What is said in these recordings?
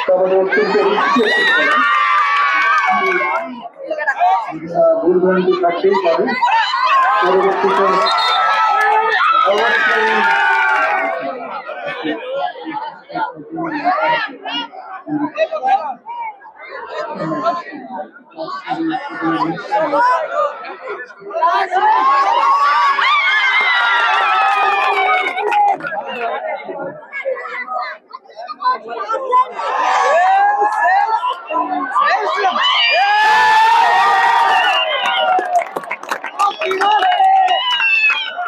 তাদের অত্যন্ত ভুলভ্রান্তি থাকতেই পারে। পরবর্তীতে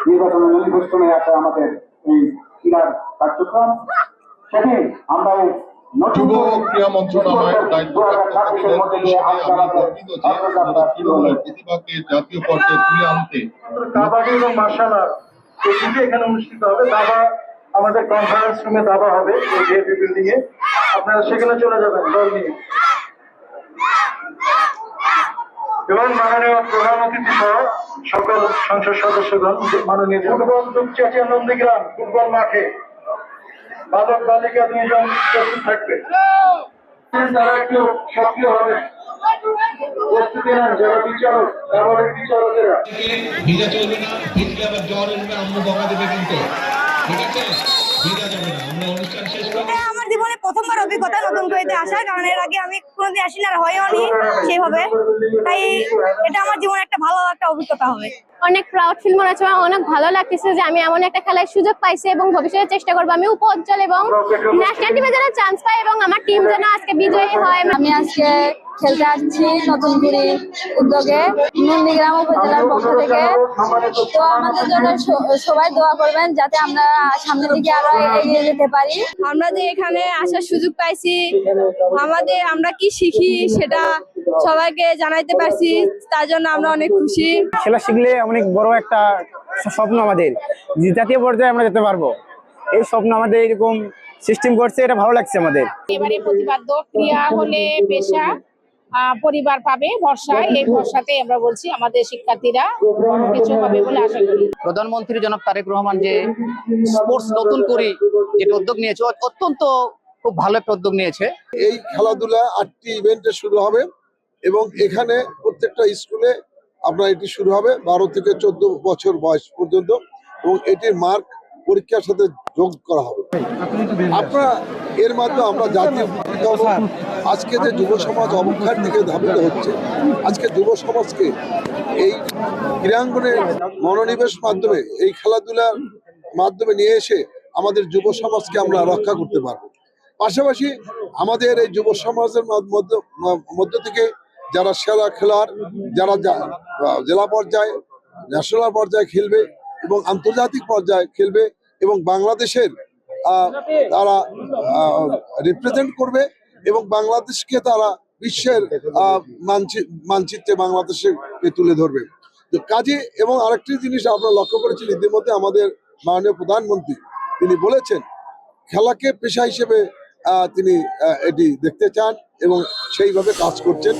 নির্বাচন ম্যানিফেস্টোনে আছে আমাদের এই ক্রীড়ার কার্যক্রম, সেটি আমরা যুব ও ক্রীড়া মন্ত্রণালয়ের প্রতিভাকে জাতীয় পর্যায়ে তুলে আনতে কাবাডি এবং মার্শাল আর্ট এই দুটো এখানে অনুষ্ঠিত হবে। দাবা আমাদের কনফারেন্স রুমে দাবা হবে এই ভিআইপি বিল্ডিং এ, আপনারা সেখানে চলে যাবেন দল নিয়ে। এবং মাননীয় প্রধান অতিথি সহ সকল সংসদ সদস্যগণ, মাননীয় ফুটবল দুপচাচিয়া নন্দীগ্রাম ফুটবল মাঠে বালক বালিকা 2 জন প্রস্তুত থাকবে। যারা একটু সক্রিয় হবে প্রস্তুতি নেন, যারা বিচারক ব্যবহারের বিচারকেরা। ভিজা চলবে না, ভিজলে আবার জ্বর এসবে, আম্মু বকা দেবে কিন্তু, ঠিক আছে? ভিজা যাবে না। আমরা অনুষ্ঠান শেষ করব। আমার জীবনে প্রথমবার অভিজ্ঞতা নতুন করে আসার, কারণ এর আগে আমি কোনোদিন আসি না, হয়ওনি সেইভাবে, তাই এটা আমার জীবনে একটা ভালো একটা অভিজ্ঞতা হবে। অনেক প্রাউড ফিল মনে হচ্ছে, অনেক ভালো লাগতেছে যে আমি এমন একটা খেলার সুযোগ পাইছি এবং ভবিষ্যতে চেষ্টা করবো আমি উপঅঞ্চল এবং ন্যাশনাল টিমে যেন চান্স পাই এবং আমার টিম যেন আজকে বিজয়ী হয়। আমি আজকে খেলতে আসছি নতুন করে উদ্যোগে নন্দীগ্রাম উপজেলার পক্ষ থেকে। তো আমাদের জন্য সবাই দোয়া করবেন যাতে আমরা সামনের দিকে আরো এগিয়ে যেতে পারি। আমরা যে এখানে আসার সুযোগ পাইছি, আমরা কি শিখি সেটা সবাইকে জানাইতে পারছি, তার জন্য আমরা অনেক খুশি। খেলা শিখলে অনেক বড় একটা স্বপ্ন আমাদের, জাতীয় পর্যায়ে আমরা যেতে পারবো, এই স্বপ্ন আমাদের এরকম সিস্টেম করছে, এটা ভালো লাগছে আমাদের। এবারে প্রতিপাদ্য ক্রিয়া হলে পেশা পরিবার পাবে ভরসা, এই ভরসাতে আমরা বলছি আমাদের শিক্ষার্থীরা বড় কিছু হবে বলে আশা করি। প্রধানমন্ত্রী জনাব তারেক রহমান যে স্পোর্টস নতুন করে যেটা উদ্যোগ নিয়েছে, অত্যন্ত খুব ভালো একটা উদ্যোগ নিয়েছে। এই খেলাধুলা 8টি ইভেন্টে শুরু হবে এবং এখানে প্রত্যেকটা স্কুলে আপনার এটি শুরু হবে 12 থেকে 14 বছর বয়স পর্যন্ত, এবং এটির মার্ক পরীক্ষার সাথে যোগ করা হবে। আপনারা এর মাধ্যমে আমরা জাতীয় আজকে যে যুব সমাজ অবক্ষয়ের দিকে ধাবিত হচ্ছে, আজকে যুব সমাজকে এই ক্রীড়াঙ্গনে মনোনিবেশ মাধ্যমে, এই খেলাধুলার মাধ্যমে নিয়ে এসে আমাদের যুব সমাজকে আমরা রক্ষা করতে পারবো। পাশাপাশি আমাদের এই যুব সমাজের মধ্য থেকে যারা সেরা খেলোয়াড়, যারা জেলা পর্যায়ে ন্যাশনাল পর্যায়ে খেলবে এবং আন্তর্জাতিক পর্যায়ে খেলবে এবং বাংলাদেশের তারা রিপ্রেজেন্ট করবে এবং বাংলাদেশকে তারা বিশ্বের মানচিত্রে বাংলাদেশকে তুলে ধরবে। তো কাজে এবং আরেকটি জিনিস আমরা লক্ষ্য করেছি, ইতিমধ্যে আমাদের মাননীয় প্রধানমন্ত্রী তিনি বলেছেন খেলাকে পেশা হিসেবে তিনি এটি দেখতে চান এবং সেইভাবে কাজ করছেন।